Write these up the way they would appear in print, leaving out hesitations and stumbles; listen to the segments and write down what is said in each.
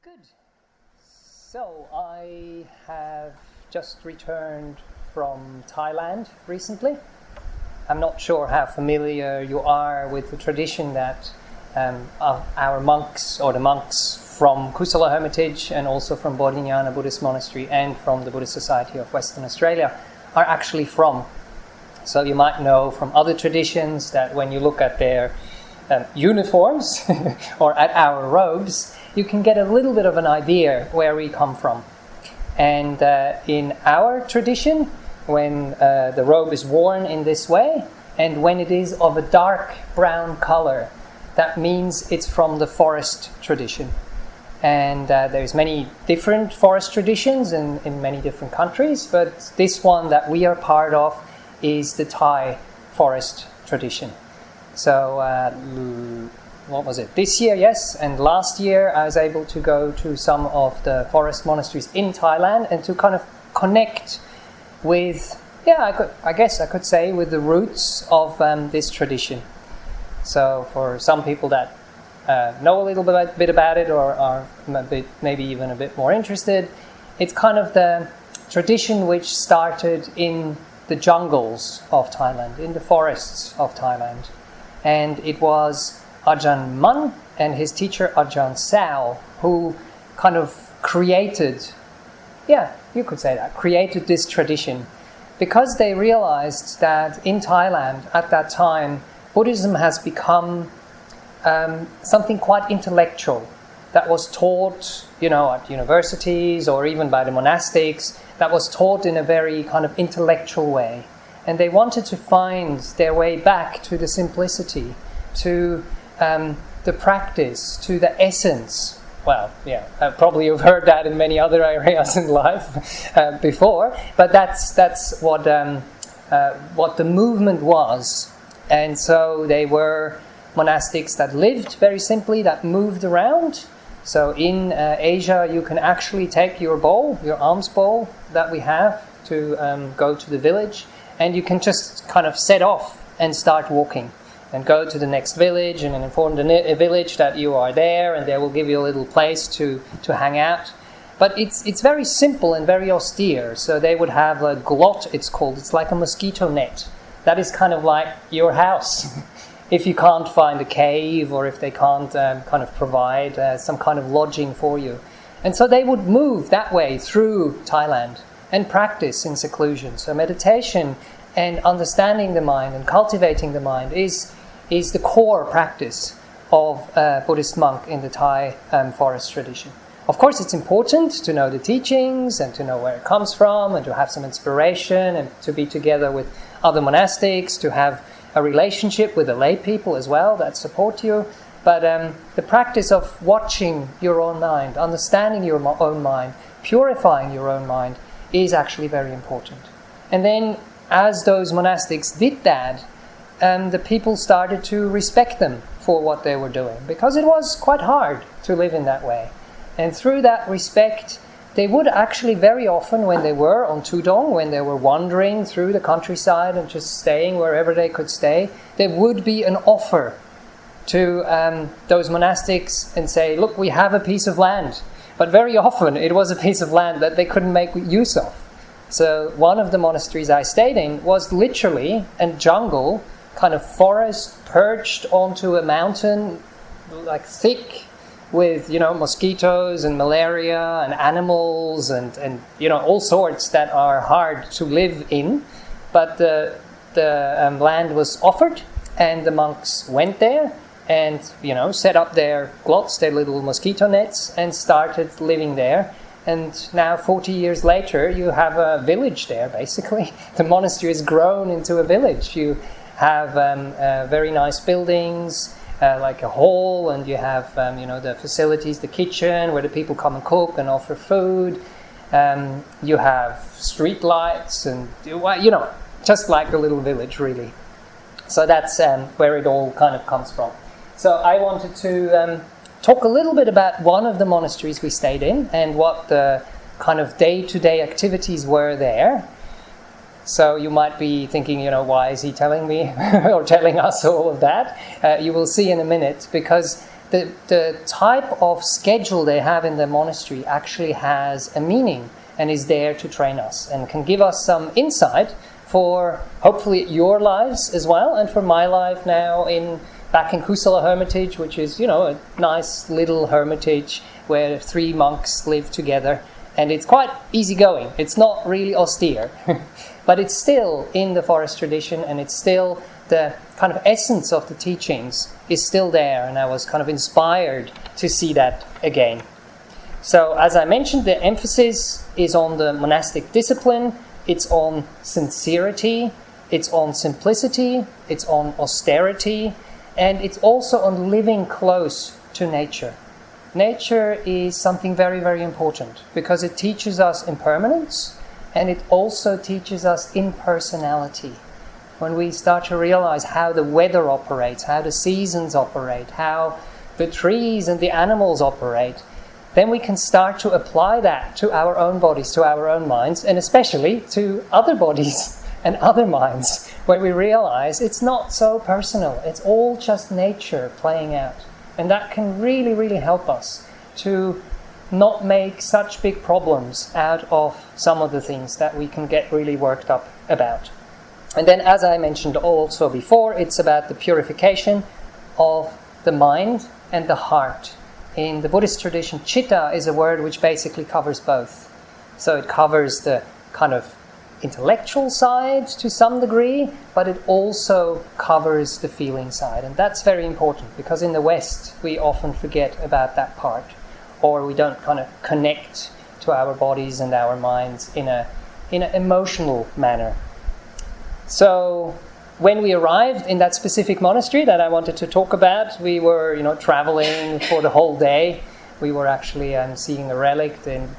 Good. So I have just returned from Thailand recently. I'm not sure how familiar you are with the tradition that our monks, or the monks from Kusala Hermitage and also from Bodhidhaja Buddhist Monastery and from the Buddhist Society of Western Australia, are actually from. So you might know from other traditions that when you look at their uniforms or at our robes, you can get a little bit of an idea where we come from. And in our tradition, when the robe is worn in this way, and when it is of a dark brown color, that means it's from the forest tradition. And there's many different forest traditions in many different countries, but this one that we are part of is the Thai forest tradition. So what was it? This year, yes, and last year I was able to go to some of the forest monasteries in Thailand and to kind of connect with, I guess I could say, with the roots of this tradition. So for some people that know a little bit about it or are maybe even a bit more interested, it's kind of the tradition which started in the jungles of Thailand, in the forests of Thailand. And it was Ajahn Mun and his teacher Ajahn Sao who kind of created, you could say that, created this tradition. Because they realized that in Thailand at that time, Buddhism has become something quite intellectual that was taught, at universities or even by the monastics, that was taught in a very kind of intellectual way. And they wanted to find their way back to the simplicity, to the practice, to the essence. Well, probably you've heard that in many other areas in life before, but that's what the movement was. And so they were monastics that lived very simply, that moved around. So in Asia, you can actually take your bowl, your alms bowl that we have, to go to the village, and you can just kind of set off and start walking and go to the next village and inform the village that you are there, and they will give you a little place to hang out. But it's very simple and very austere. So they would have a glot, it's called. It's like a mosquito net. That is kind of like your house. If you can't find a cave or if they can't kind of provide some kind of lodging for you. And so they would move that way through Thailand and practice in seclusion. So meditation and understanding the mind and cultivating the mind is the core practice of a Buddhist monk in the Thai forest tradition. Of course, it's important to know the teachings and to know where it comes from and to have some inspiration and to be together with other monastics, to have a relationship with the lay people as well that support you. But the practice of watching your own mind, understanding your own mind, purifying your own mind is actually very important. And then as those monastics did that, the people started to respect them for what they were doing, because it was quite hard to live in that way. And through that respect, they would actually very often, when they were on Tudong, when they were wandering through the countryside and just staying wherever they could stay, there would be an offer to those monastics and say, look, we have a piece of land. But very often it was a piece of land that they couldn't make use of. So one of the monasteries I stayed in was literally a jungle, kind of forest perched onto a mountain, like thick, with mosquitoes and malaria and animals and all sorts that are hard to live in. But the land was offered, and the monks went there and set up their glots, their little mosquito nets, and started living there. And now 40 years later, you have a village there, basically. The monastery has grown into a village. You have very nice buildings, like a hall, and you have the facilities, the kitchen where the people come and cook and offer food. You have street lights and just like a little village, really. So that's where it all kind of comes from. So I wanted to talk a little bit about one of the monasteries we stayed in and what the kind of day-to-day activities were there. So you might be thinking, why is he telling me or telling us all of that? You will see in a minute, because the type of schedule they have in the monastery actually has a meaning and is there to train us and can give us some insight for hopefully your lives as well, and for my life now back in Kusala Hermitage, which is, a nice little hermitage where 3 monks live together. And it's quite easygoing. It's not really austere. But it's still in the forest tradition, and it's still the kind of essence of the teachings is still there. And I was kind of inspired to see that again. So as I mentioned, the emphasis is on the monastic discipline. It's on sincerity. It's on simplicity. It's on austerity. And it's also on living close to nature. Nature is something very, very important because it teaches us impermanence, and it also teaches us impersonality. When we start to realize how the weather operates, how the seasons operate, how the trees and the animals operate, then we can start to apply that to our own bodies, to our own minds, and especially to other bodies and other minds, when we realize it's not so personal. It's all just nature playing out. And that can really, really help us to not make such big problems out of some of the things that we can get really worked up about. And then, as I mentioned also before, it's about the purification of the mind and the heart. In the Buddhist tradition, chitta is a word which basically covers both. So it covers the kind of intellectual side to some degree, but it also covers the feeling side. And that's very important, because in the West we often forget about that part, or we don't kind of connect to our bodies and our minds in an emotional manner. So when we arrived in that specific monastery that I wanted to talk about, we were traveling for the whole day. We were actually seeing a relict in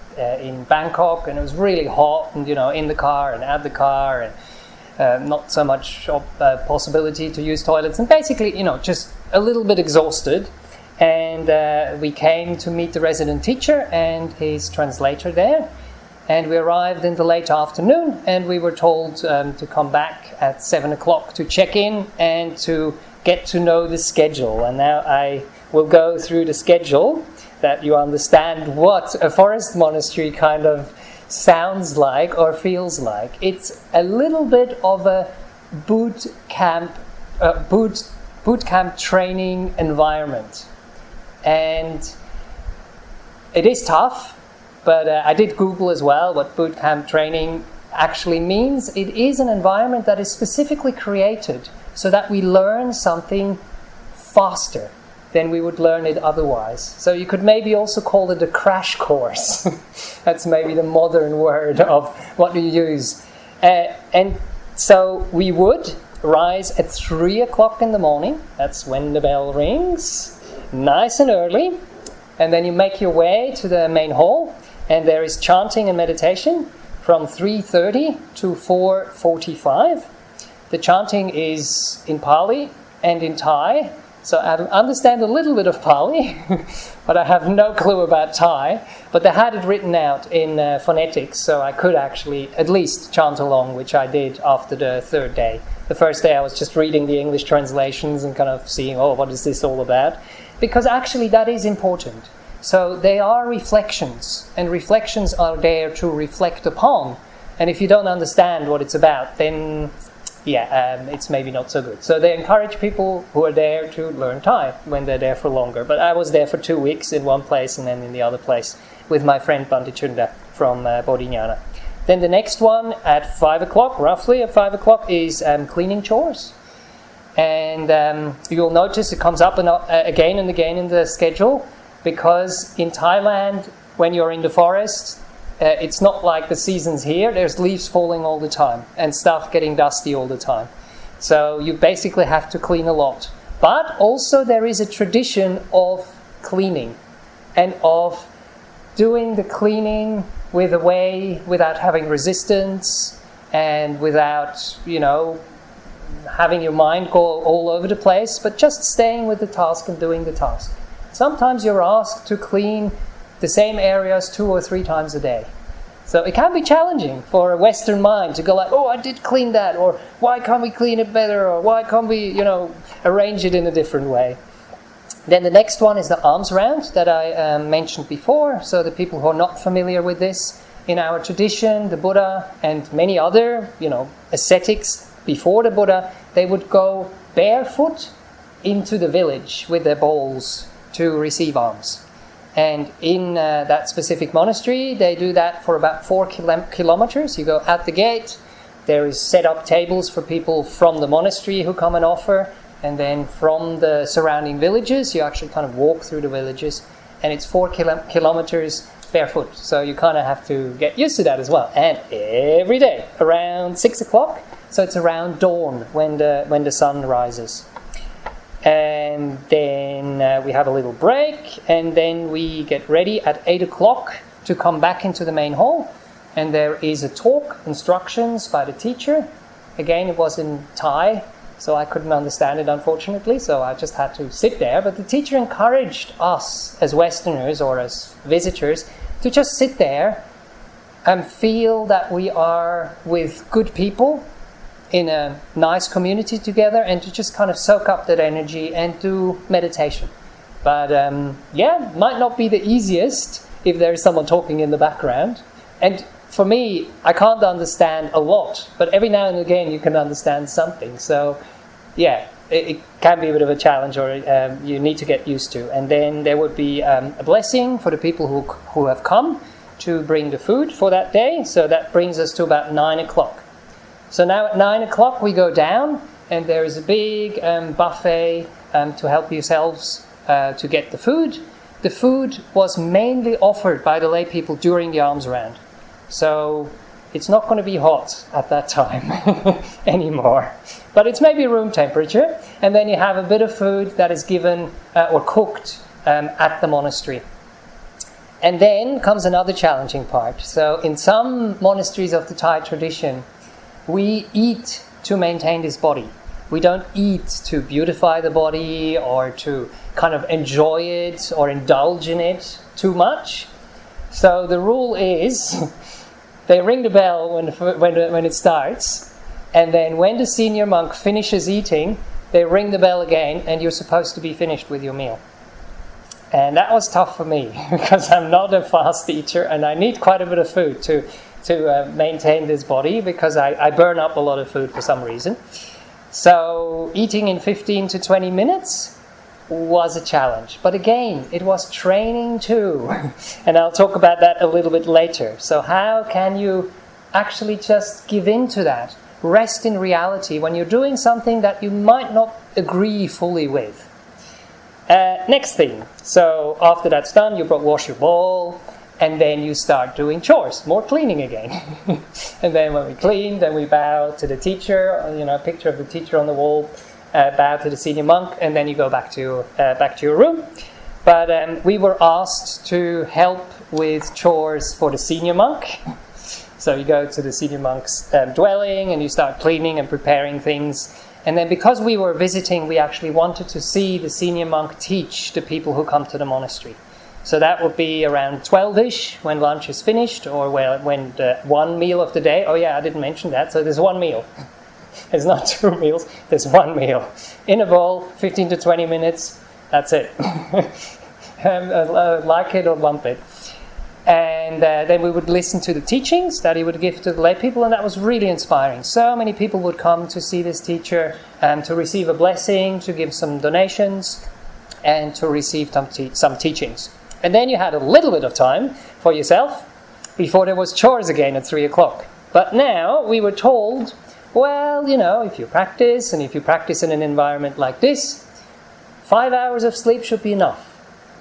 Bangkok, and it was really hot, and in the car and out the car, and not so much possibility to use toilets, and basically just a little bit exhausted. And we came to meet the resident teacher and his translator there, and we arrived in the late afternoon, and we were told to come back at 7 o'clock to check in and to get to know the schedule. And now I will go through the schedule, that you understand what a forest monastery kind of sounds like or feels like. It's a little bit of a boot camp training environment, and it is tough. But I did Google as well what boot camp training actually means. It is an environment that is specifically created so that we learn something faster than we would learn it otherwise. So you could maybe also call it a crash course. That's maybe the modern word of what we use. And so we would rise at 3 o'clock in the morning. That's when the bell rings, nice and early. And then you make your way to the main hall, and there is chanting and meditation from 3:30 to 4:45. The chanting is in Pali and in Thai. So I understand a little bit of Pali, but I have no clue about Thai. But they had it written out in phonetics, so I could actually at least chant along, which I did after the third day. The first day I was just reading the English translations and kind of seeing, what is this all about? Because actually that is important. So they are reflections, and reflections are there to reflect upon. And if you don't understand what it's about, then it's maybe not so good. So they encourage people who are there to learn Thai when they're there for longer. But I was there for 2 weeks in one place and then in the other place with my friend Bhante from Bodhidhaja. Then the next one at 5 o'clock, roughly at 5 o'clock, is cleaning chores. And you'll notice it comes up again and again in the schedule, because in Thailand, when you're in the forest, it's not like the seasons here. There's leaves falling all the time and stuff getting dusty all the time. So you basically have to clean a lot. But also there is a tradition of cleaning and of doing the cleaning with a way without having resistance and without, having your mind go all over the place, but just staying with the task and doing the task. Sometimes you're asked to clean the same areas 2 or 3 times a day. So it can be challenging for a Western mind to go like, I did clean that, or why can't we clean it better, or why can't we, arrange it in a different way. Then the next one is the alms round that I mentioned before. So the people who are not familiar with this, in our tradition, the Buddha and many other, ascetics before the Buddha, they would go barefoot into the village with their bowls to receive alms. And in that specific monastery, they do that for about 4 kilometers. You go out the gate, there is set up tables for people from the monastery who come and offer, and then from the surrounding villages, you actually kind of walk through the villages, and it's 4 kilometers barefoot. So you kind of have to get used to that as well. And every day, around 6 o'clock, so it's around dawn when the sun rises. And then we have a little break, and then we get ready at 8 o'clock to come back into the main hall. And there is a talk, instructions by the teacher. Again, it was in Thai, so I couldn't understand it, unfortunately, so I just had to sit there. But the teacher encouraged us as Westerners or as visitors to just sit there and feel that we are with good people in a nice community together, and to just kind of soak up that energy and do meditation. But might not be the easiest if there is someone talking in the background. And for me, I can't understand a lot, but every now and again you can understand something. So it can be a bit of a challenge, or you need to get used to. And then there would be a blessing for the people who have come to bring the food for that day. So that brings us to about 9 o'clock. So now at 9 o'clock we go down, and there is a big buffet to help yourselves to get the food. The food was mainly offered by the lay people during the alms round. So it's not going to be hot at that time anymore. But it's maybe room temperature, and then you have a bit of food that is given or cooked at the monastery. And then comes another challenging part. So in some monasteries of the Thai tradition, we eat to maintain this body. We don't eat to beautify the body or to kind of enjoy it or indulge in it too much. So the rule is they ring the bell when it starts, and then when the senior monk finishes eating, they ring the bell again, and you're supposed to be finished with your meal. And that was tough for me because I'm not a fast eater, and I need quite a bit of food to maintain this body, because I burn up a lot of food for some reason. So eating in 15 to 20 minutes was a challenge. But again, it was training too. And I'll talk about that a little bit later. So how can you actually just give in to that? Rest in reality when you're doing something that you might not agree fully with. Next thing. So after that's done, you wash your bowl, and then you start doing chores, more cleaning again. And then when we clean, then we bow to the teacher, a picture of the teacher on the wall, bow to the senior monk, and then you go back to your room. But we were asked to help with chores for the senior monk. So you go to the senior monk's dwelling, and you start cleaning and preparing things. And then because we were visiting, we actually wanted to see the senior monk teach the people who come to the monastery. So that would be around 12-ish when lunch is finished, or when the one meal of the day. Oh yeah, I didn't mention that. So there's one meal. There's not 2 meals, there's one meal. In a bowl, 15 to 20 minutes, that's it. Like it or lump it. And then we would listen to the teachings that he would give to the lay people, and that was really inspiring. So many people would come to see this teacher, to receive a blessing, to give some donations, and to receive some teachings. And then you had a little bit of time for yourself before there was chores again at 3 o'clock. But now we were told, well, if you practice in an environment like this, 5 hours of sleep should be enough.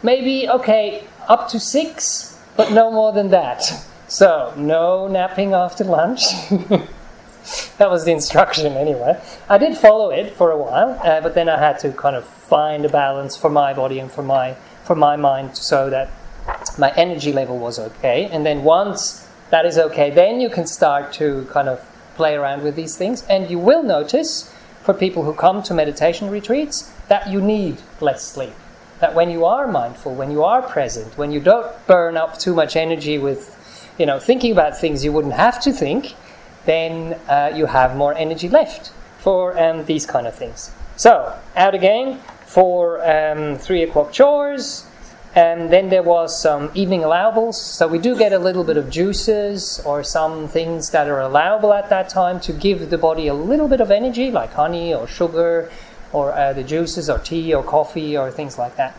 Maybe, up to 6, but no more than that. So, no napping after lunch. That was the instruction anyway. I did follow it for a while, but then I had to kind of find a balance for my body and for my mind, so that my energy level was okay. And then once that is okay, then you can start to kind of play around with these things. And you will notice, for people who come to meditation retreats, that you need less sleep. That when you are mindful, when you are present, when you don't burn up too much energy with, thinking about things you wouldn't have to think, then you have more energy left for these kind of things. So, out again, for 3 o'clock chores, and then there was some evening allowables. So we do get a little bit of juices or some things that are allowable at that time to give the body a little bit of energy, like honey or sugar, or the juices or tea or coffee or things like that.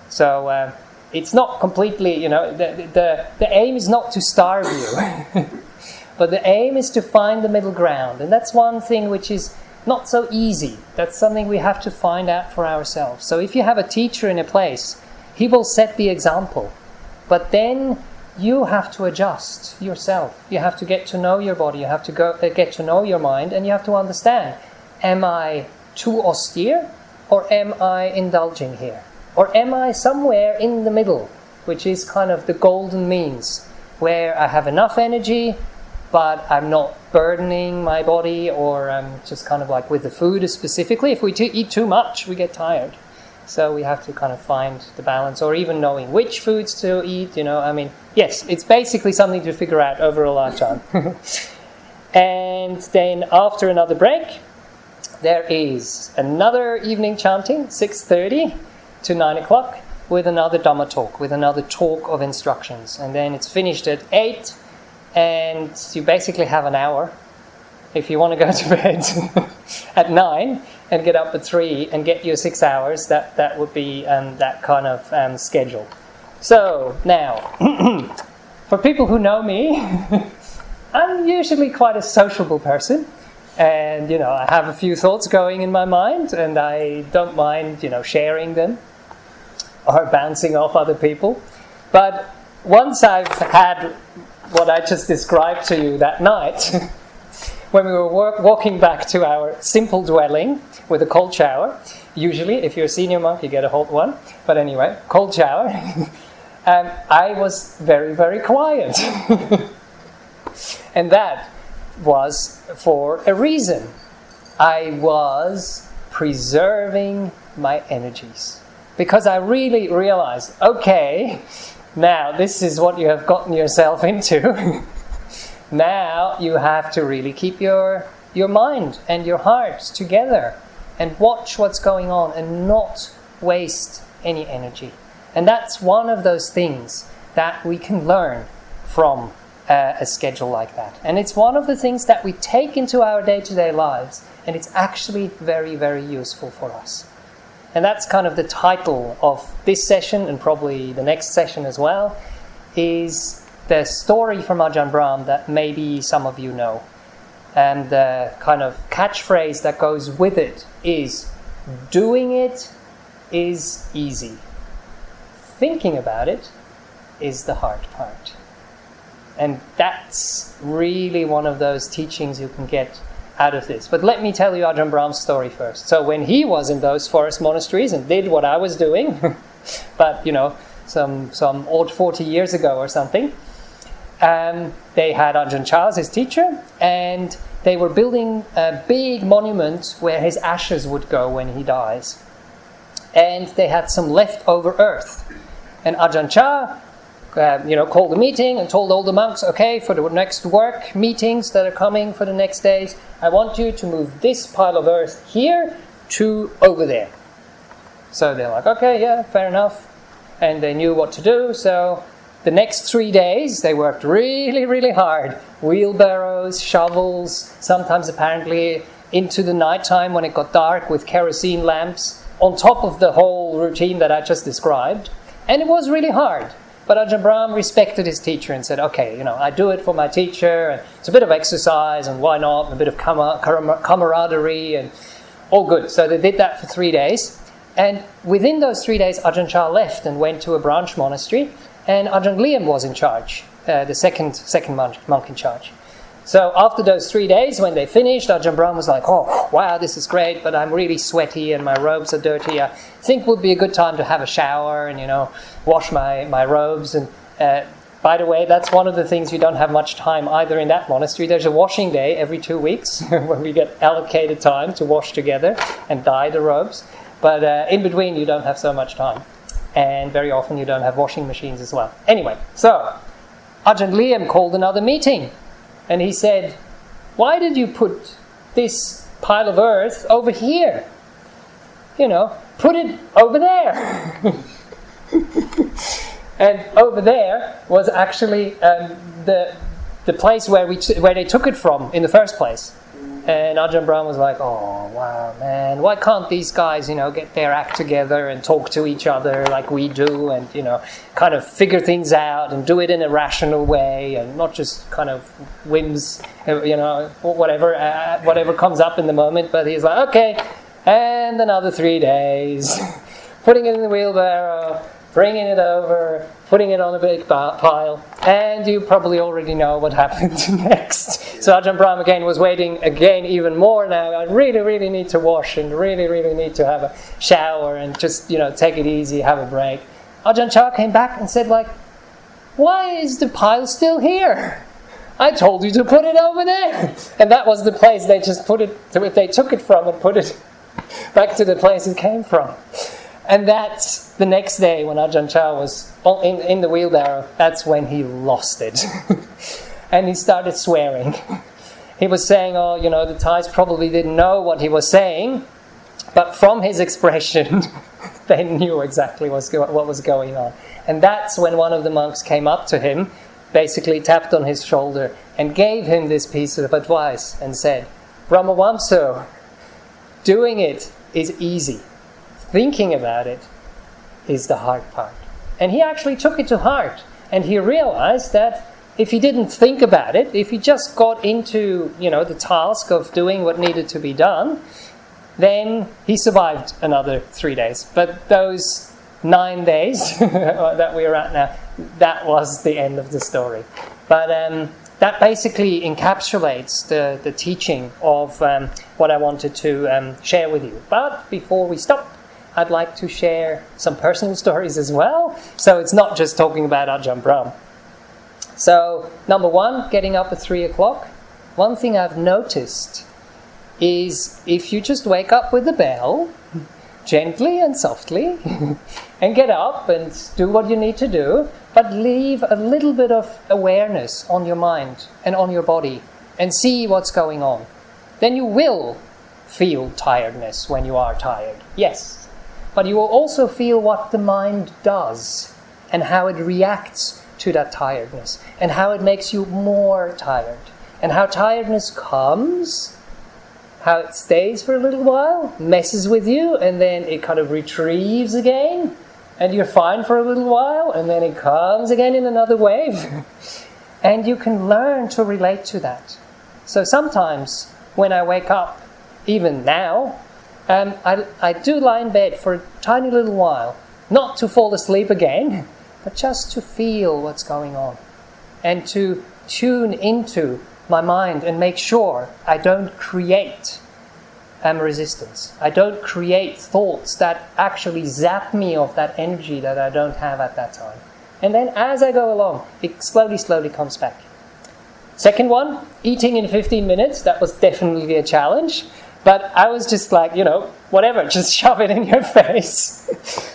So it's not completely, the aim is not to starve you, but the aim is to find the middle ground. And that's one thing which is not so easy. That's something we have to find out for ourselves. So if you have a teacher in a place, he will set the example. But then you have to adjust yourself. You have to get to know your body. You have to get to know your mind. And you have to understand, am I too austere? Or am I indulging here? Or am I somewhere in the middle, which is kind of the golden means, where I have enough energy, but I'm not burdening my body, or just kind of like with the food specifically. If we eat too much, we get tired. So we have to kind of find the balance, or even knowing which foods to eat, yes, it's basically something to figure out over a lifetime. And then after another break, there is another evening chanting, 6:30 to 9 o'clock, with another Dhamma talk, with another talk of instructions. And then it's finished at 8, and you basically have an hour. If you want to go to bed at 9 and get up at 3 and get your 6 hours, that would be that kind of schedule. So now, for people who know me, I'm usually quite a sociable person. And, I have a few thoughts going in my mind, and I don't mind, sharing them or bouncing off other people. But once I've had what I just described to you that night, when we were walking back to our simple dwelling with a cold shower, usually, if you're a senior monk, you get a hot one. But anyway, cold shower, I was very, very quiet. And that was for a reason. I was preserving my energies. Because I really realized, okay, now this is what you have gotten yourself into. Now you have to really keep your mind and your heart together and watch what's going on and not waste any energy. And that's one of those things that we can learn from a schedule like that. And it's one of the things that we take into our day-to-day lives, and it's actually very, very useful for us. And that's kind of the title of this session, and probably the next session as well, is the story from Ajahn Brahm that maybe some of you know. And the kind of catchphrase that goes with it is, doing it is easy. Thinking about it is the hard part. And that's really one of those teachings you can get out of this. But let me tell you Ajahn Brahm's story first. So when he was in those forest monasteries and did what I was doing, but some odd 40 years ago or something, they had Ajahn Chah as his teacher, and they were building a big monument where his ashes would go when he dies. And they had some leftover earth. And Ajahn Chah called a meeting and told all the monks, okay, for the next work meetings that are coming for the next days, I want you to move this pile of earth here to over there. So they're like, okay, yeah, fair enough. And they knew what to do. So the next 3 days, they worked really, really hard. Wheelbarrows, shovels, sometimes apparently into the nighttime when it got dark with kerosene lamps, on top of the whole routine that I just described. And it was really hard. But Ajahn Brahm respected his teacher and said, okay, I do it for my teacher, and it's a bit of exercise, and why not, a bit of camaraderie, and all good. So they did that for 3 days. And within those 3 days, Ajahn Chah left and went to a branch monastery, and Ajahn Liam was in charge, the second monk in charge. So after those 3 days, when they finished, Ajahn Brahm was like, oh, wow, this is great, but I'm really sweaty and my robes are dirty. I think it would be a good time to have a shower and, wash my robes. And by the way, that's one of the things you don't have much time either in that monastery. There's a washing day every 2 weeks when we get allocated time to wash together and dye the robes. But in between, you don't have so much time. And very often you don't have washing machines as well. Anyway, so Ajahn Liam called another meeting. And he said, why did you put this pile of earth over here? put it over there. And over there was actually the place where they took it from in the first place. And Ajahn Brahm was like, oh, wow, man, why can't these guys, get their act together and talk to each other like we do and, kind of figure things out and do it in a rational way and not just kind of whims, whatever comes up in the moment. But he's like, okay, and another 3 days, putting it in the wheelbarrow, bringing it over, putting it on a big pile, and you probably already know what happened next. So Ajahn Brahm again was waiting again even more now. I really, really need to wash and really, really need to have a shower and just, take it easy, have a break. Ajahn Chah came back and said, why is the pile still here? I told you to put it over there. And that was the place they took it from and put it back to the place it came from. And that's the next day when Ajahn Chah was in the wheelbarrow, that's when he lost it. And he started swearing. He was saying, the Thais probably didn't know what he was saying, but from his expression, they knew exactly what was going on. And that's when one of the monks came up to him, basically tapped on his shoulder, and gave him this piece of advice and said, Brahmavamso, doing it is easy. Thinking about it is the hard part. And he actually took it to heart. And he realized that if he didn't think about it, if he just got into, the task of doing what needed to be done, then he survived another 3 days. But those 9 days that we're at now, that was the end of the story. But that basically encapsulates the teaching of what I wanted to share with you. But before we stop, I'd like to share some personal stories as well. So it's not just talking about Ajahn Brahm. So, number one, getting up at 3 o'clock. One thing I've noticed is if you just wake up with the bell, gently and softly, and get up and do what you need to do, but leave a little bit of awareness on your mind and on your body and see what's going on. Then you will feel tiredness when you are tired. Yes. But you will also feel what the mind does and how it reacts to that tiredness and how it makes you more tired and how tiredness comes, how it stays for a little while, messes with you, and then it kind of retrieves again and you're fine for a little while and then it comes again in another wave. And you can learn to relate to that. So sometimes when I wake up, even now, I do lie in bed for a tiny little while, not to fall asleep again, but just to feel what's going on and to tune into my mind and make sure I don't create resistance. I don't create thoughts that actually zap me of that energy that I don't have at that time. And then as I go along, it slowly comes back. Second one, eating in 15 minutes. That was definitely a challenge. But I was just like, whatever, just shove it in your face.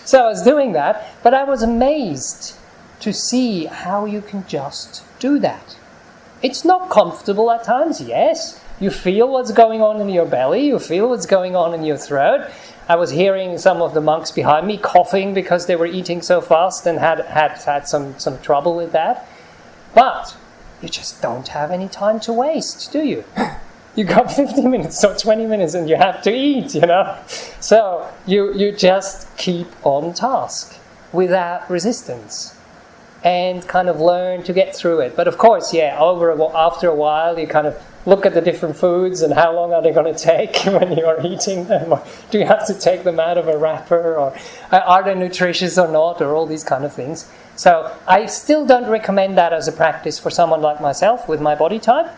So I was doing that, but I was amazed to see how you can just do that. It's not comfortable at times, yes. You feel what's going on in your belly, you feel what's going on in your throat. I was hearing some of the monks behind me coughing because they were eating so fast and had some trouble with that. But you just don't have any time to waste, do you? You got 15 minutes or 20 minutes and you have to eat, So you just keep on task without resistance and kind of learn to get through it. But of course, after a while you kind of look at the different foods and how long are they going to take when you're eating them. Or do you have to take them out of a wrapper, or are they nutritious or not, or all these kind of things. So I still don't recommend that as a practice for someone like myself with my body type.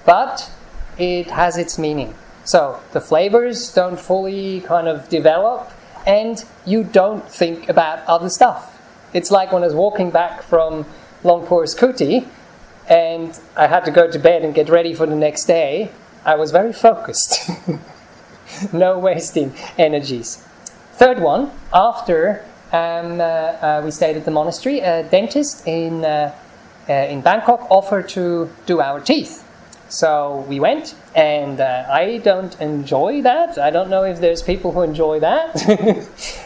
But it has its meaning. So the flavors don't fully kind of develop and you don't think about other stuff. It's like when I was walking back from Longpur's Kuti and I had to go to bed and get ready for the next day. I was very focused. No wasting energies. Third one, after we stayed at the monastery, a dentist in Bangkok offered to do our teeth. So we went, and I don't enjoy that. I don't know if there's people who enjoy that.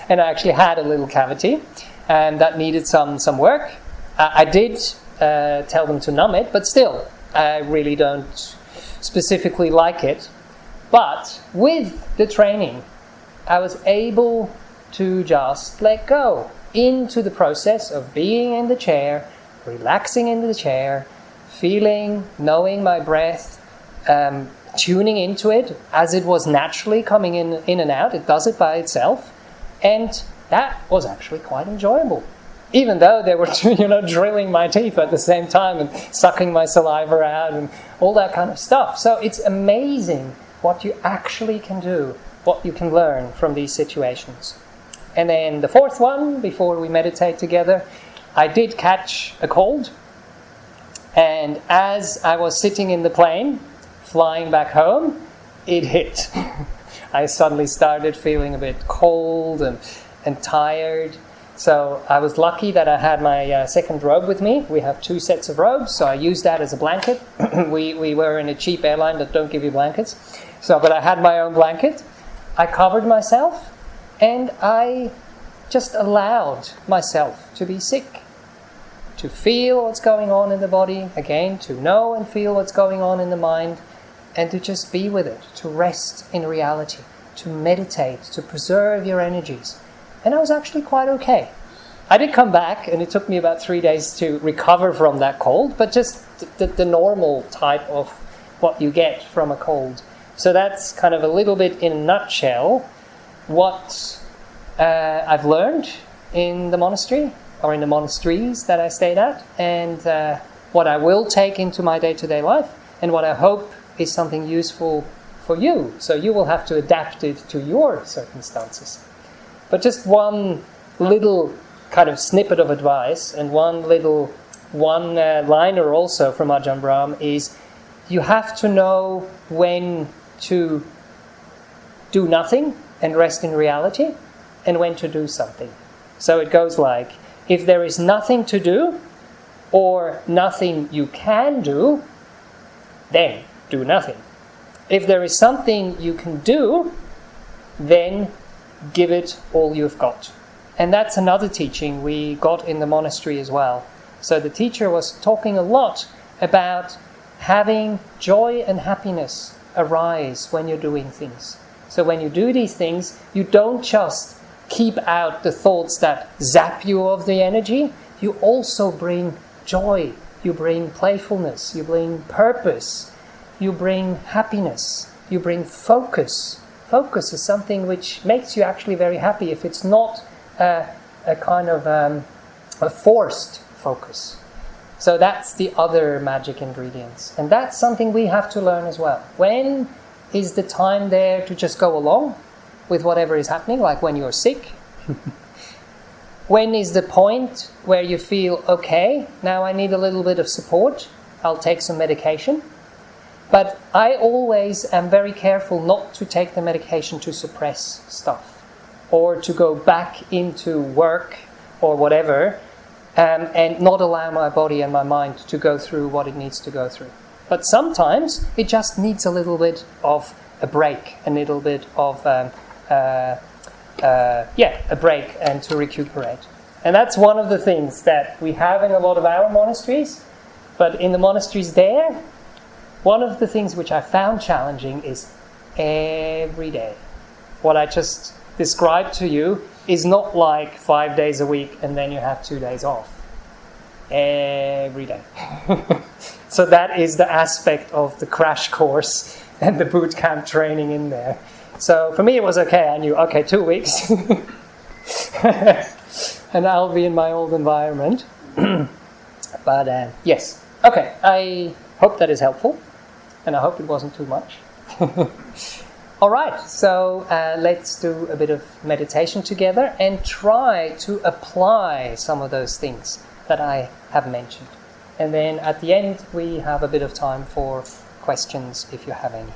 And I actually had a little cavity, and that needed some work. I did tell them to numb it, but still, I really don't specifically like it. But with the training, I was able to just let go into the process of being in the chair, relaxing in the chair, feeling, knowing my breath, tuning into it as it was naturally coming in and out. It does it by itself. And that was actually quite enjoyable. Even though they were drilling my teeth at the same time and sucking my saliva out and all that kind of stuff. So it's amazing what you actually can do, what you can learn from these situations. And then the fourth one, before we meditate together, I did catch a cold. And as I was sitting in the plane, flying back home, it hit. I suddenly started feeling a bit cold and tired. So I was lucky that I had my second robe with me. We have 2 sets of robes, so I used that as a blanket. We were in a cheap airline that don't give you blankets. But I had my own blanket. I covered myself, and I just allowed myself to be sick, to feel what's going on in the body, again, to know and feel what's going on in the mind, and to just be with it, to rest in reality, to meditate, to preserve your energies. And I was actually quite okay. I did come back, and it took me about 3 days to recover from that cold, but just the normal type of what you get from a cold. So that's kind of a little bit in a nutshell what I've learned in the monastery, or in the monasteries that I stayed at, and what I will take into my day-to-day life, and what I hope is something useful for you. So you will have to adapt it to your circumstances. But just one little kind of snippet of advice, and one liner also from Ajahn Brahm is, you have to know when to do nothing and rest in reality, and when to do something. So it goes like, if there is nothing to do, or nothing you can do, then do nothing. If there is something you can do, then give it all you've got. And that's another teaching we got in the monastery as well. So the teacher was talking a lot about having joy and happiness arise when you're doing things. So when you do these things, you don't just keep out the thoughts that zap you of the energy, you also bring joy, you bring playfulness, you bring purpose, you bring happiness, you bring focus. Focus is something which makes you actually very happy if it's not a kind of a forced focus. So that's the other magic ingredients. And that's something we have to learn as well. When is the time there to just go along with whatever is happening, like when you're sick? When is the point where you feel, okay, now I need a little bit of support, I'll take some medication? But I always am very careful not to take the medication to suppress stuff, or to go back into work or whatever, and not allow my body and my mind to go through what it needs to go through. But sometimes it just needs a little bit of a break, a little bit of a break, and to recuperate. And that's one of the things that we have in a lot of our monasteries. But in the monasteries there, one of the things which I found challenging is every day. What I just described to you is not like 5 days a week and then you have 2 days off. Every day. So that is the aspect of the crash course and the boot camp training in there. So for me it was okay. I knew, 2 weeks. And I'll be in my old environment. But yes. Okay, I hope that is helpful. And I hope it wasn't too much. All right, so let's do a bit of meditation together and try to apply some of those things that I have mentioned. And then at the end, we have a bit of time for questions if you have any.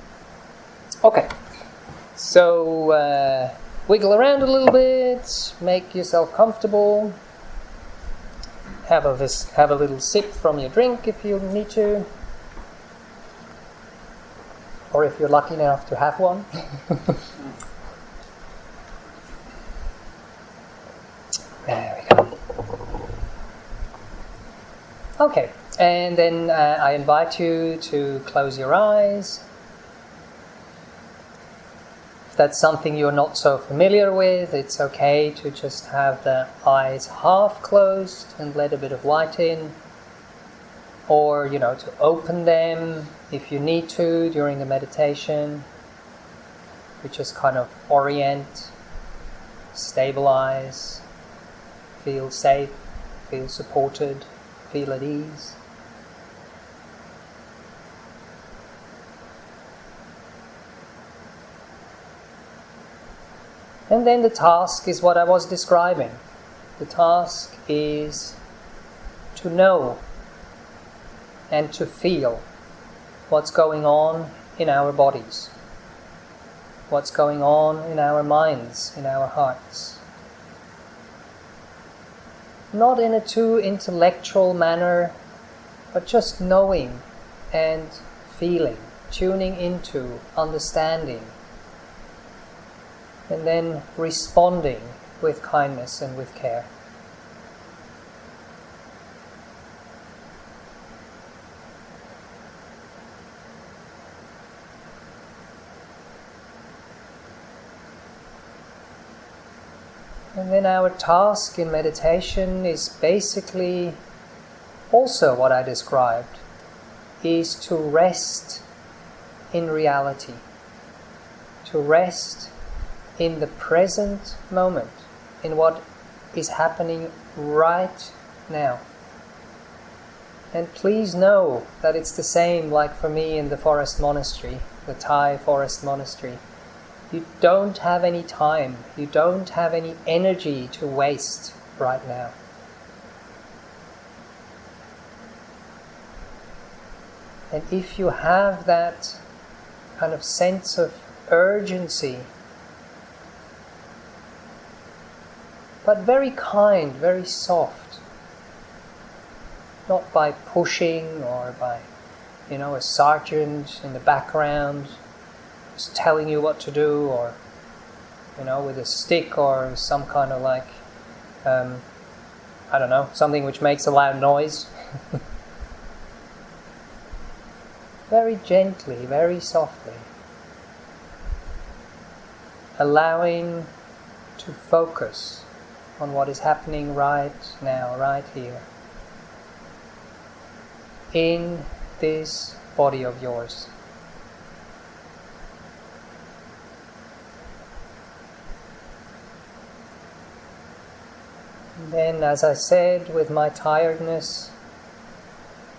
Okay, so wiggle around a little bit, make yourself comfortable. Have a little sip from your drink if you need to. or if you're lucky enough to have one. There we go. Okay, and then I invite you to close your eyes. If that's something you're not so familiar with, it's okay to just have the eyes half closed and let a bit of light in. Or, to open them if you need to during the meditation. We just kind of orient, stabilize, feel safe, feel supported, feel at ease. And then the task is what I was describing. The task is to know and to feel what's going on in our bodies, what's going on in our minds, in our hearts. Not in a too intellectual manner, but just knowing and feeling, tuning into, understanding, and then responding with kindness and with care. And then our task in meditation is basically also what I described, is to rest in reality, to rest in the present moment, in what is happening right now. And please know that it's the same like for me in the forest monastery, the Thai forest monastery. You don't have any time, you don't have any energy to waste right now. And if you have that kind of sense of urgency, but very kind, very soft, not by pushing or by, a sergeant in the background telling you what to do, or with a stick or some kind of something which makes a loud noise. Very gently, very softly, allowing to focus on what is happening right now, right here, in this body of yours. Then, as I said, with my tiredness,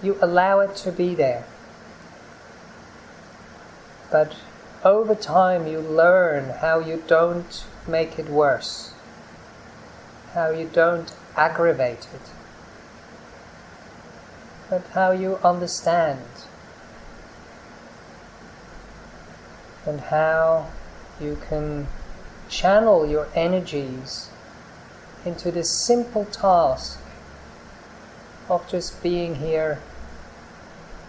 you allow it to be there. But over time you learn how you don't make it worse, how you don't aggravate it, but how you understand, and how you can channel your energies into this simple task of just being here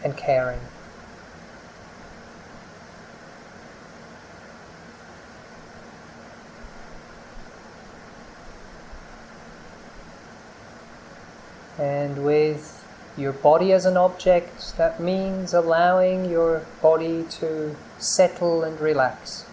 and caring. And with your body as an object, that means allowing your body to settle and relax.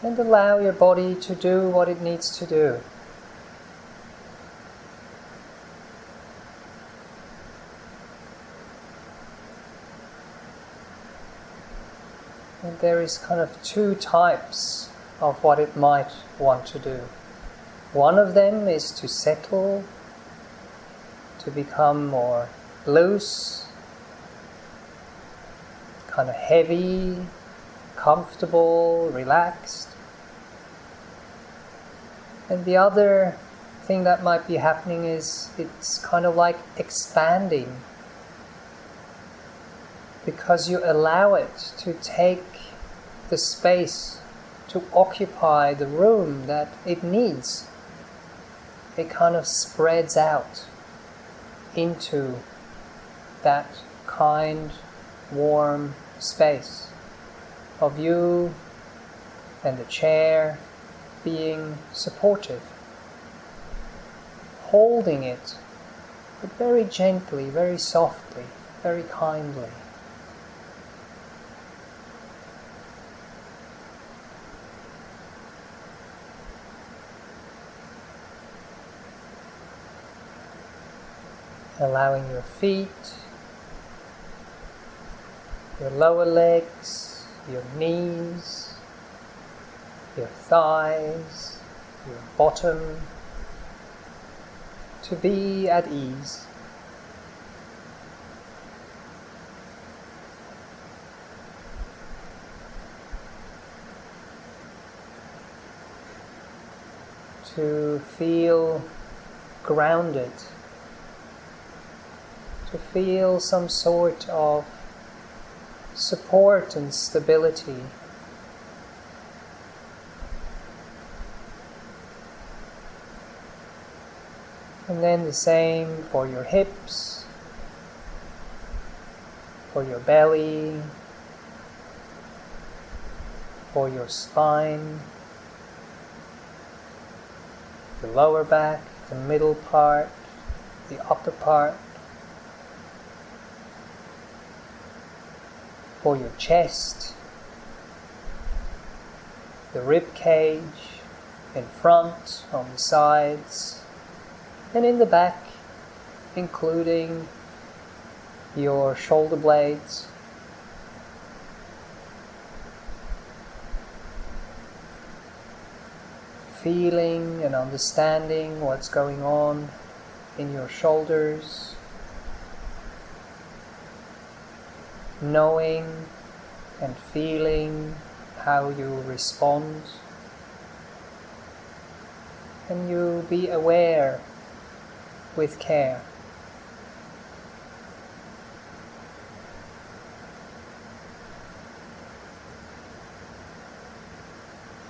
And allow your body to do what it needs to do. And there is kind of two types of what it might want to do. One of them is to settle, to become more loose, kind of heavy, comfortable, relaxed. And the other thing that might be happening is it's kind of like expanding, because you allow it to take the space to occupy the room that it needs. It kind of spreads out into that kind, warm space of you and the chair being supportive, holding it, but very gently, very softly, very kindly. Allowing your feet, your lower legs, your knees, your thighs, your bottom to be at ease. To feel grounded. To feel some sort of support and stability. And then the same for your hips, for your belly, for your spine, the lower back, the middle part, the upper part, for your chest, the rib cage, in front, on the sides, and in the back, including your shoulder blades. Feeling and understanding what's going on in your shoulders. Knowing and feeling how you respond, and you be aware with care.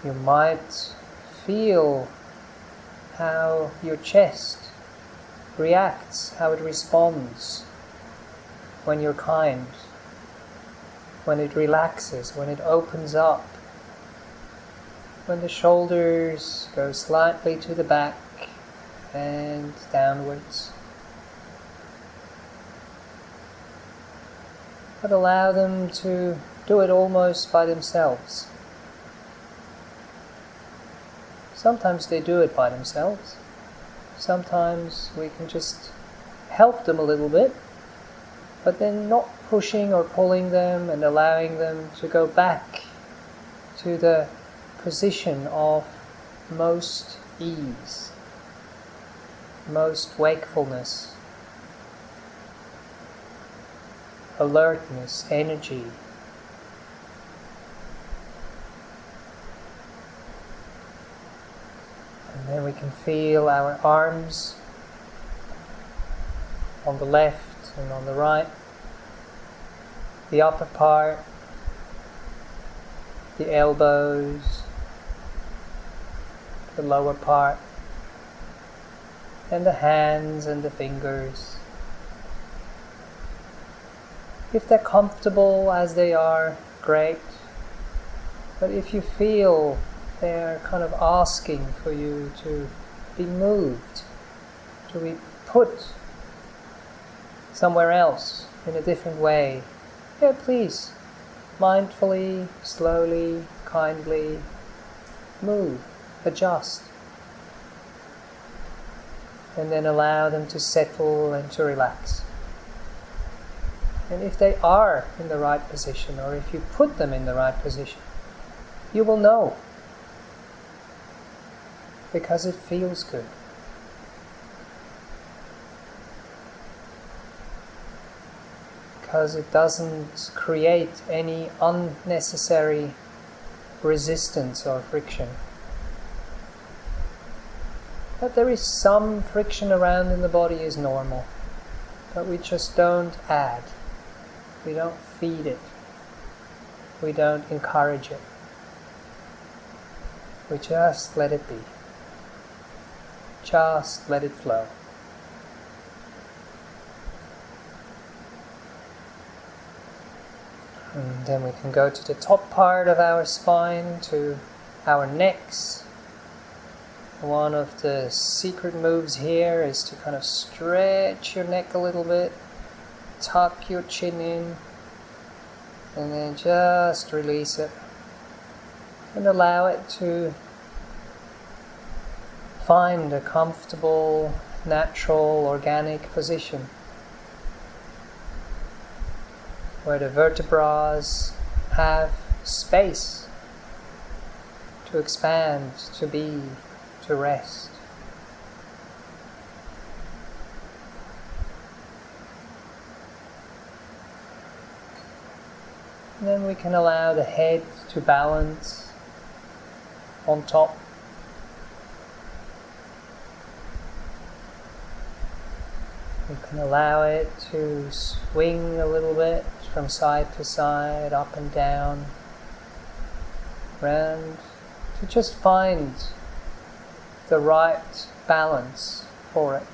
You might feel how your chest reacts, how it responds when you're kind. When it relaxes, when it opens up, when the shoulders go slightly to the back and downwards. But allow them to do it almost by themselves. Sometimes they do it by themselves. Sometimes we can just help them a little bit, but then not pushing or pulling them and allowing them to go back to the position of most ease, most wakefulness, alertness, energy. And then we can feel our arms on the left and on the right, the upper part, the elbows, the lower part, and the hands and the fingers. If they're comfortable as they are, great. But if you feel they're kind of asking for you to be moved, to be put somewhere else in a different way, yeah, please, mindfully, slowly, kindly, move, adjust. And then allow them to settle and to relax. And if they are in the right position, or if you put them in the right position, you will know. Because it feels good. Because it doesn't create any unnecessary resistance or friction. That there is some friction around in the body is normal, but we just don't add. We don't feed it. We don't encourage it. We just let it be. Just let it flow. And then we can go to the top part of our spine, to our necks. One of the secret moves here is to kind of stretch your neck a little bit, tuck your chin in, and then just release it. And allow it to find a comfortable, natural, organic position where the vertebrae have space to expand, to be, to rest. And then we can allow the head to balance on top. We can allow it to swing a little bit from side to side, up and down, and to just find the right balance for it.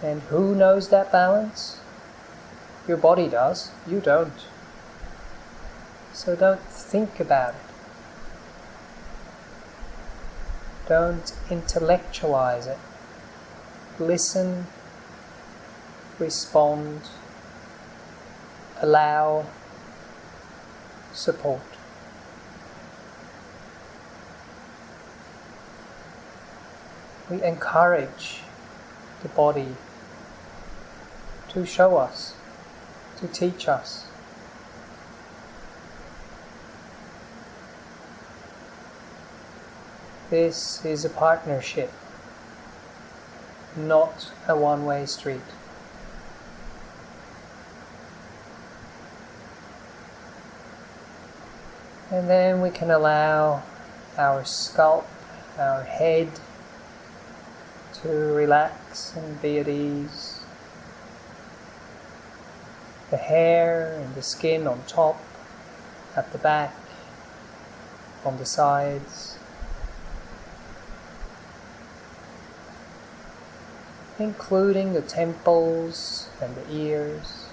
And who knows that balance? Your body does, you don't. So don't think about it. Don't intellectualize it. Listen, respond, allow, support. We encourage the body to show us, to teach us. This is a partnership, not a one-way street. And then we can allow our scalp, our head, to relax and be at ease. The hair and the skin on top, at the back, on the sides. Including the temples and the ears.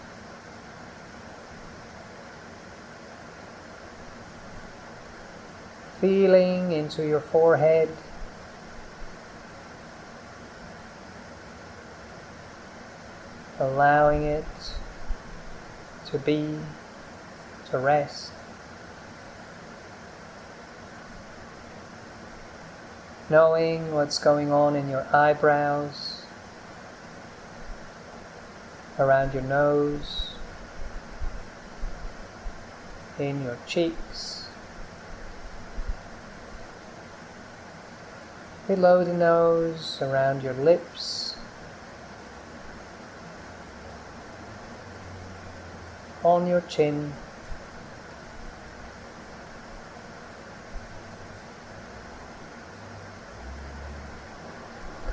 Feeling into your forehead. Allowing it to be, to rest. Knowing what's going on in your eyebrows, around your nose, in your cheeks, below the nose, around your lips, on your chin,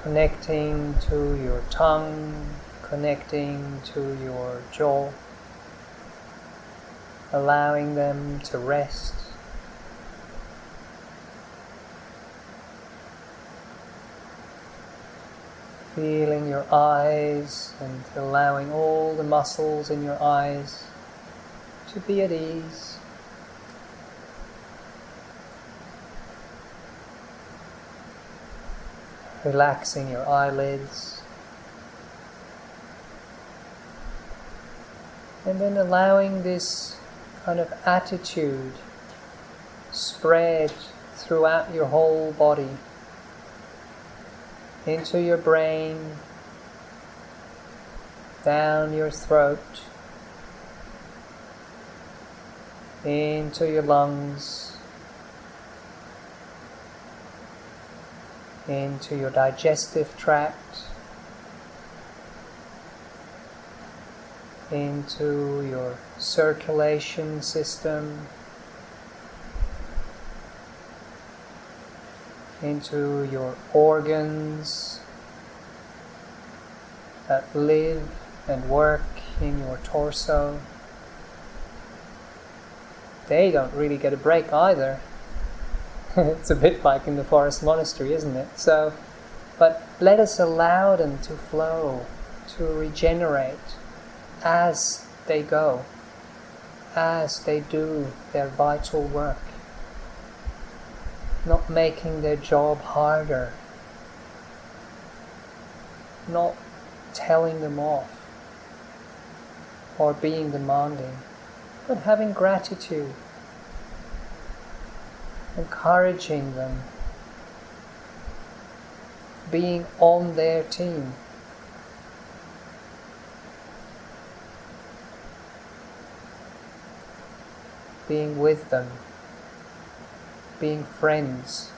connecting to your tongue, connecting to your jaw, allowing them to rest. Feeling your eyes and allowing all the muscles in your eyes to be at ease. Relaxing your eyelids. And then allowing this kind of attitude spread throughout your whole body, into your brain, down your throat, into your lungs, into your digestive tract, into your circulation system, into your organs, that live and work in your torso, they don't really get a break either. It's a bit like in the forest monastery, isn't it? But let us allow them to flow, to regenerate as they go, as they do their vital work, not making their job harder, not telling them off or being demanding, but having gratitude, encouraging them, being on their team. Being with them, being friends.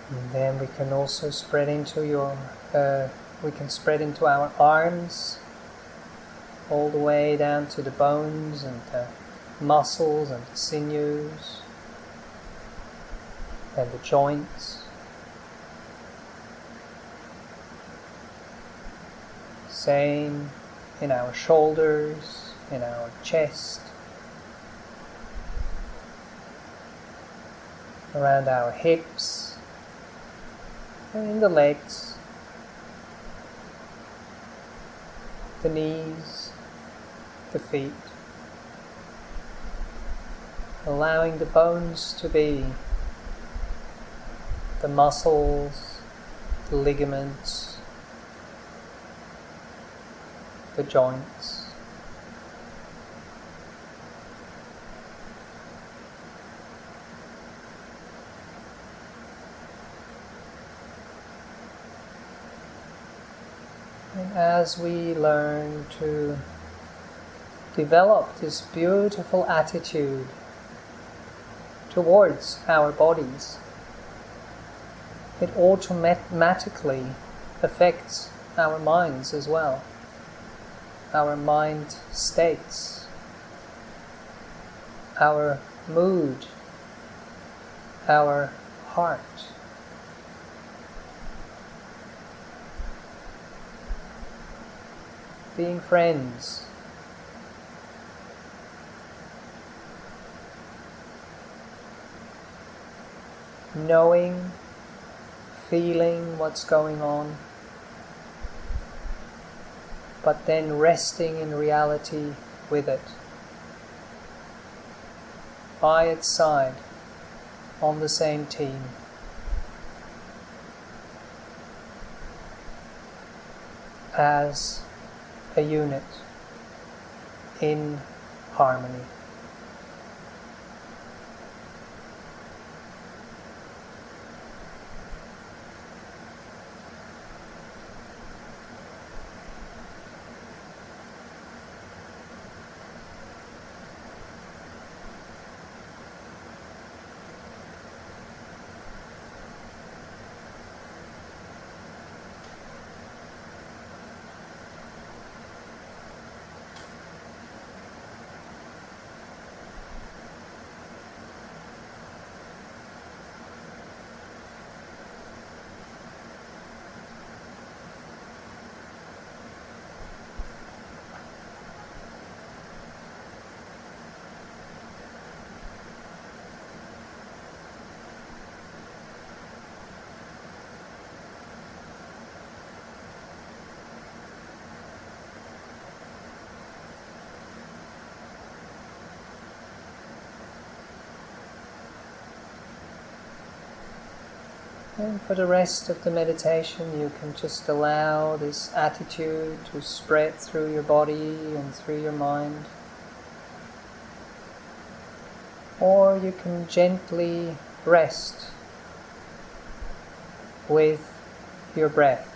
And then we can also spread into our arms, all the way down to the bones and the muscles and the sinews and the joints. Same in our shoulders, in our chest, around our hips, and in the legs, the knees, the feet, allowing the bones to be the muscles, the ligaments, the joints. And as we learn to develop this beautiful attitude towards our bodies, it automatically affects our minds as well. Our mind states, our mood, our heart. Being friends, knowing, feeling what's going on, but then resting in reality with it, by its side, on the same team. As a unit, in harmony. And for the rest of the meditation, you can just allow this attitude to spread through your body and through your mind. Or you can gently rest with your breath,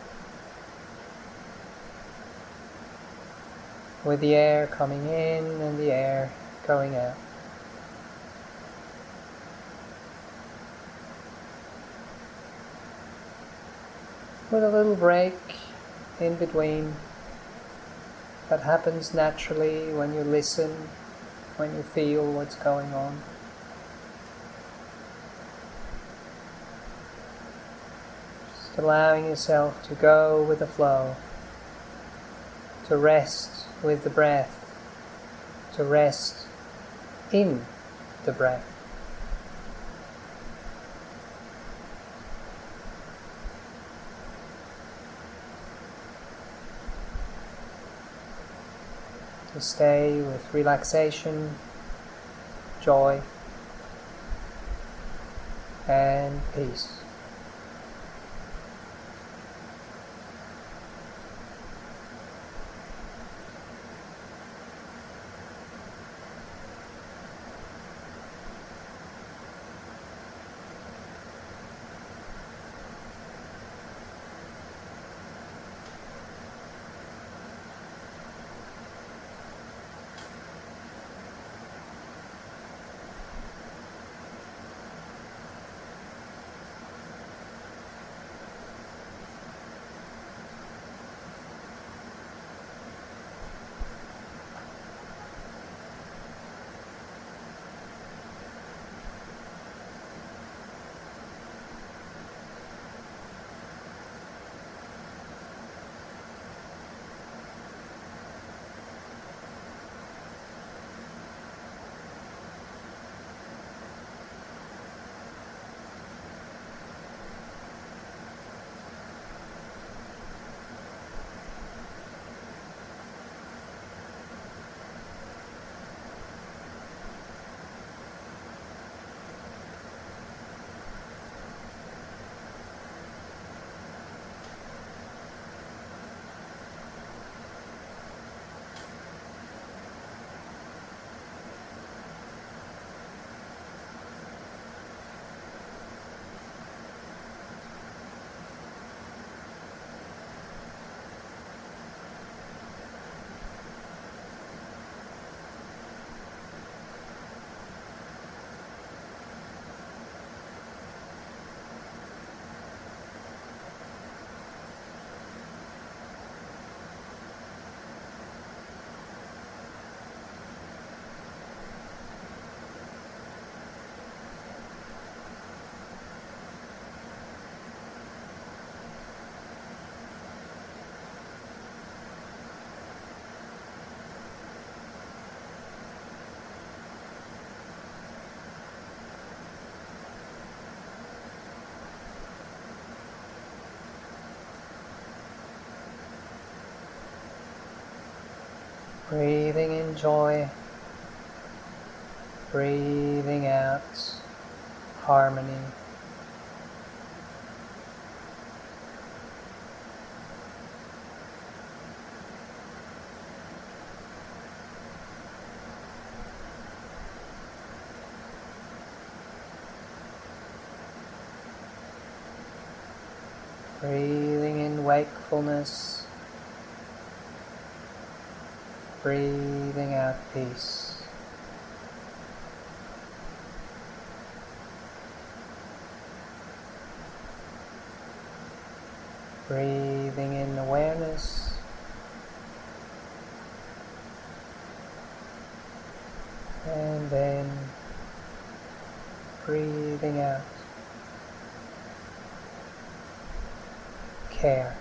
with the air coming in and the air going out. With a little break in between that happens naturally when you listen, when you feel what's going on. allowing yourself to go with the flow, to rest with the breath, to rest in the breath. To stay with relaxation, joy, and peace. Breathing in joy, breathing out harmony. Breathing in wakefulness, breathing out peace. Breathing in awareness, and then breathing out care.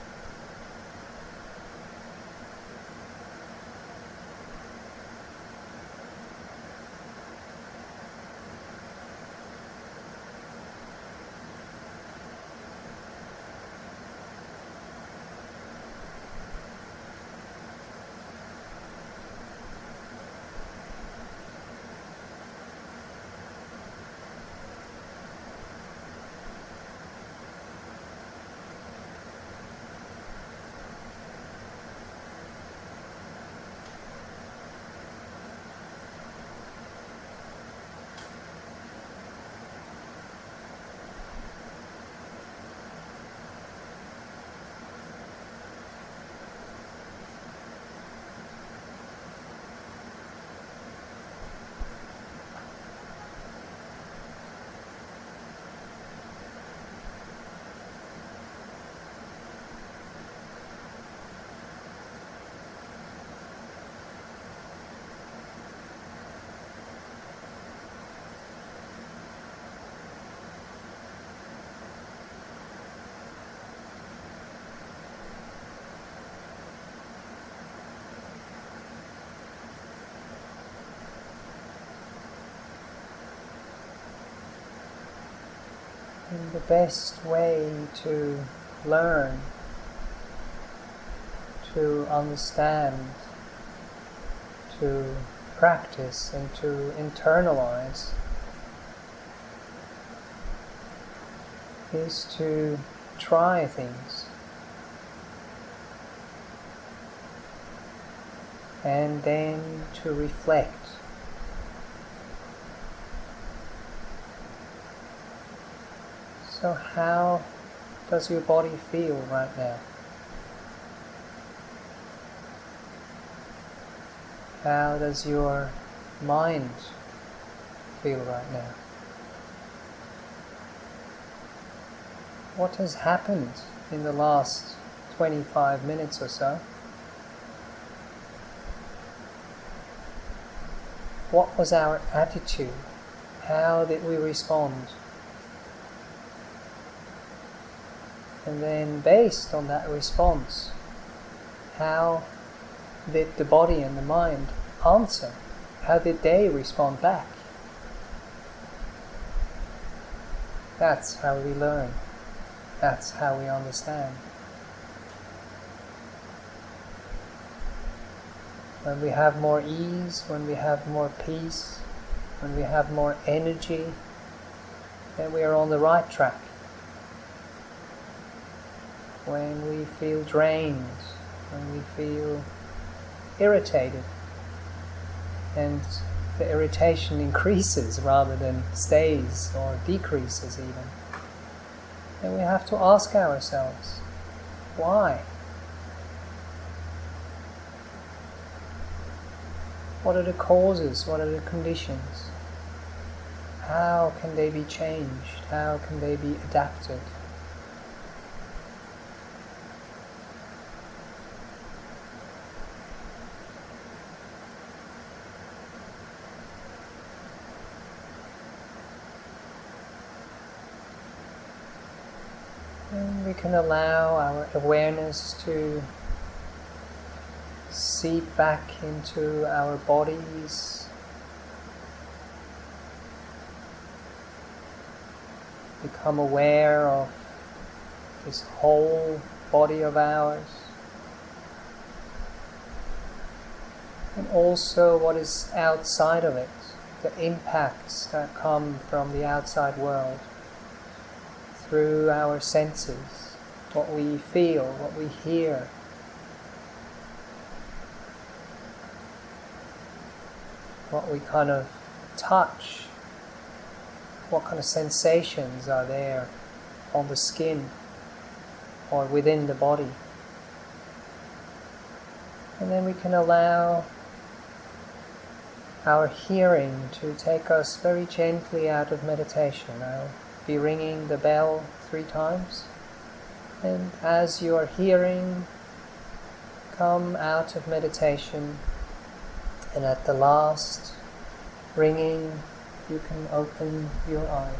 And the best way to learn, to understand, to practice and to internalize is to try things and then to reflect. So how does your body feel right now? How does your mind feel right now? What has happened in the last 25 minutes or so? What was our attitude? How did we respond? And then based on that response, how did the body and the mind answer? How did they respond back? That's how we learn. That's how we understand. When we have more ease, when we have more peace, when we have more energy, then we are on the right track. When we feel drained, when we feel irritated, and the irritation increases rather than stays or decreases even, then we have to ask ourselves, why? What are the causes? What are the conditions? How can they be changed? How can they be adapted? And we can allow our awareness to seep back into our bodies, become aware of this whole body of ours, and also what is outside of it, the impacts that come from the outside world through our senses, what we feel, what we hear. What we kind of touch, what kind of sensations are there on the skin or within the body. And then we can allow our hearing to take us very gently out of meditation. I'll be ringing the bell 3 times, and as you are hearing, come out of meditation. And at the last ringing, you can open your eyes.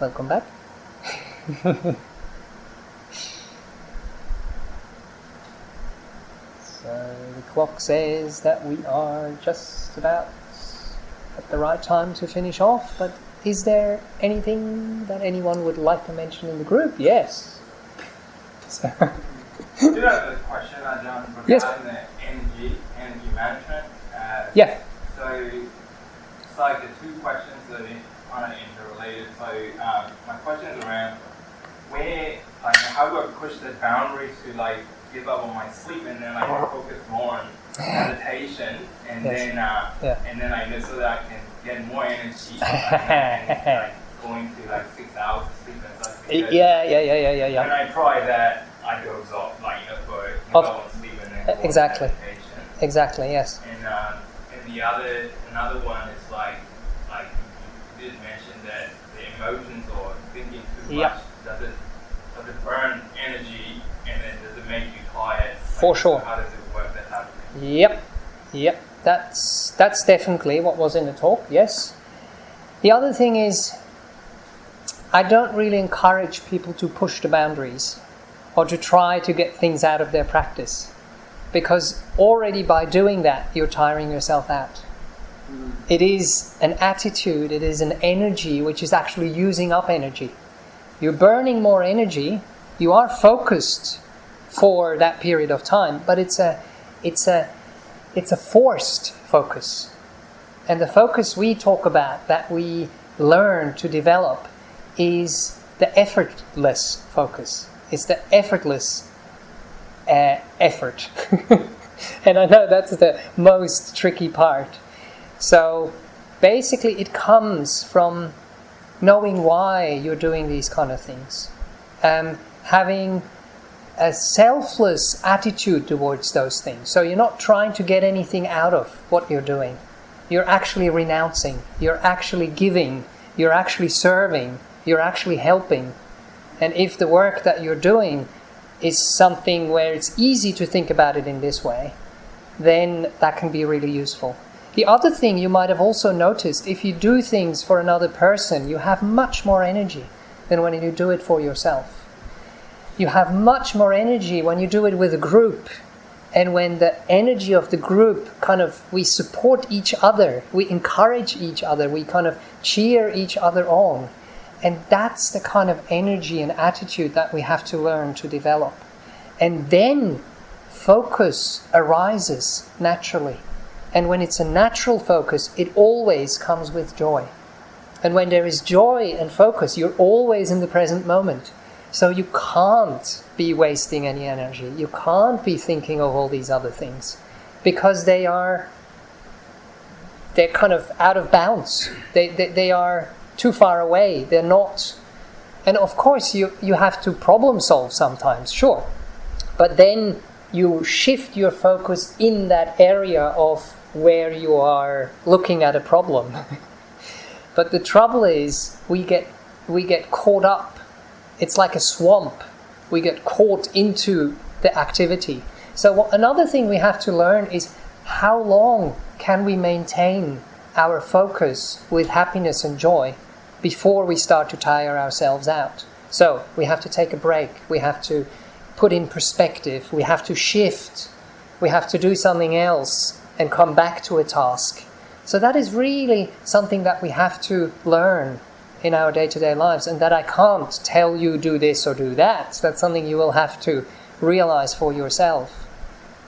Welcome back. So the clock says that we are just about at the right time to finish off, but is there anything that anyone would like to mention in the group? Yes. So. Do you have a question, Ajahn, regarding Yes. the energy management? Yeah. So it's like the 2 questions that are interrelated. So my question is around how do I push the boundaries to give up on my sleep and then focus more on meditation and Yes. then I know so that I can get more energy and going to 6 hours of sleep and stuff. Yeah. When I try that, I doze off, for give up on sleep and then go Exactly. on meditation. Exactly, yes. And another one is like you did mention that the emotions or thinking too much, does it burn energy and then does it make you tired? For sure. So how does it work that out? Yep. That's definitely what was in the talk, yes. The other thing is, I don't really encourage people to push the boundaries or to try to get things out of their practice, because already by doing that you're tiring yourself out. It is an attitude, it is an energy which is actually using up energy. You're burning more energy, you are focused for that period of time, but it's a forced focus. And the focus we talk about, that we learn to develop, is the effortless focus. It's the effortless effort. And I know that's the most tricky part. So basically it comes from knowing why you're doing these kind of things. Having a selfless attitude towards those things. So you're not trying to get anything out of what you're doing. You're actually renouncing. You're actually giving. You're actually serving. You're actually helping. And if the work that you're doing is something where it's easy to think about it in this way, then that can be really useful. The other thing you might have also noticed, if you do things for another person, you have much more energy than when you do it for yourself. You have much more energy when you do it with a group, and when the energy of the group we support each other, we encourage each other, we cheer each other on. And that's the kind of energy and attitude that we have to learn to develop. And then focus arises naturally. And when it's a natural focus, it always comes with joy. And when there is joy and focus, you're always in the present moment. So you can't be wasting any energy. You can't be thinking of all these other things, because they're kind of out of bounds. They are too far away. They're not. And of course you have to problem solve sometimes, sure. But then you shift your focus in that area of where you are looking at a problem. But the trouble is we get caught up. It's like a swamp. We get caught into the activity. So another thing we have to learn is, how long can we maintain our focus with happiness and joy before we start to tire ourselves out? So we have to take a break. We have to put in perspective. We have to shift. We have to do something else and come back to a task. So that is really something that we have to learn in our day-to-day lives, and that I can't tell you do this or do that. That's something you will have to realize for yourself.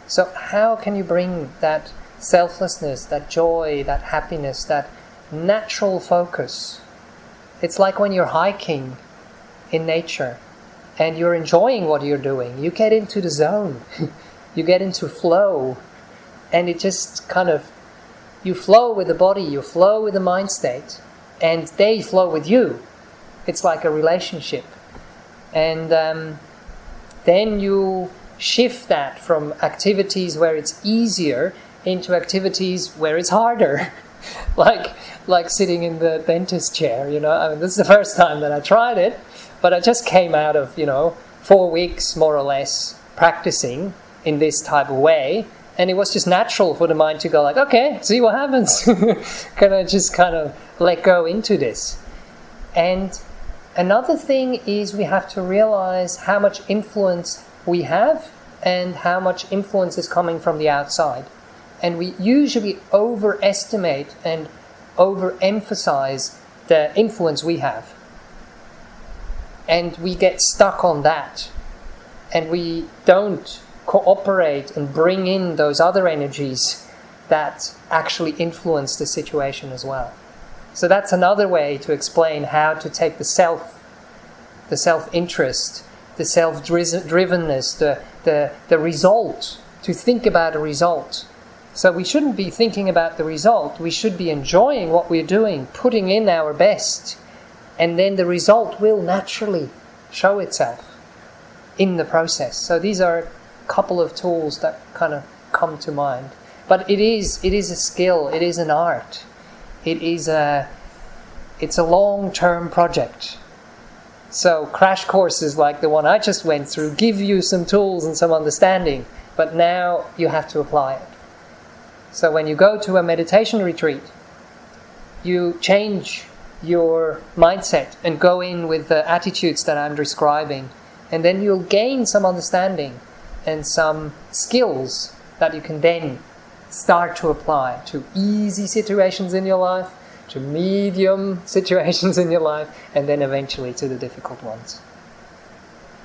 So how can you bring that selflessness, that joy, that happiness, that natural focus? It's like when you're hiking in nature and you're enjoying what you're doing. You get into the zone. You get into flow, and it just you flow with the body, you flow with the mind state, and they flow with you. It's like a relationship. And then you shift that from activities where it's easier into activities where it's harder. like sitting in the dentist chair, this is the first time that I tried it, but I just came out of, 4 weeks more or less practicing in this type of way. And it was just natural for the mind to go like, okay, see what happens. Can I just let go into this? And another thing is we have to realize how much influence we have and how much influence is coming from the outside. And we usually overestimate and overemphasize the influence we have. And we get stuck on that. And we don't cooperate and bring in those other energies that actually influence the situation as well. So that's another way to explain how to take the self-interest, the self-drivenness, the result, to think about a result. So we shouldn't be thinking about the result. We should be enjoying what we're doing, putting in our best, and then the result will naturally show itself in the process. So these are couple of tools that come to mind. But it is a skill, it is an art. It's a long-term project. So crash courses like the one I just went through give you some tools and some understanding, but now you have to apply it. So when you go to a meditation retreat, you change your mindset and go in with the attitudes that I'm describing, and then you'll gain some understanding and some skills that you can then start to apply to easy situations in your life, to medium situations in your life, and then eventually to the difficult ones.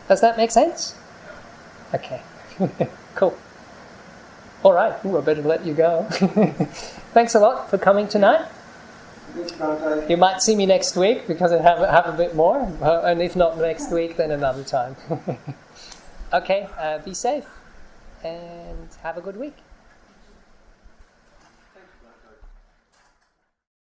Does that make sense? Okay. Cool. All right, I better let you go. Thanks a lot for coming tonight. You might see me next week because I have a bit more, and if not next week, then another time. Okay, be safe and have a good week.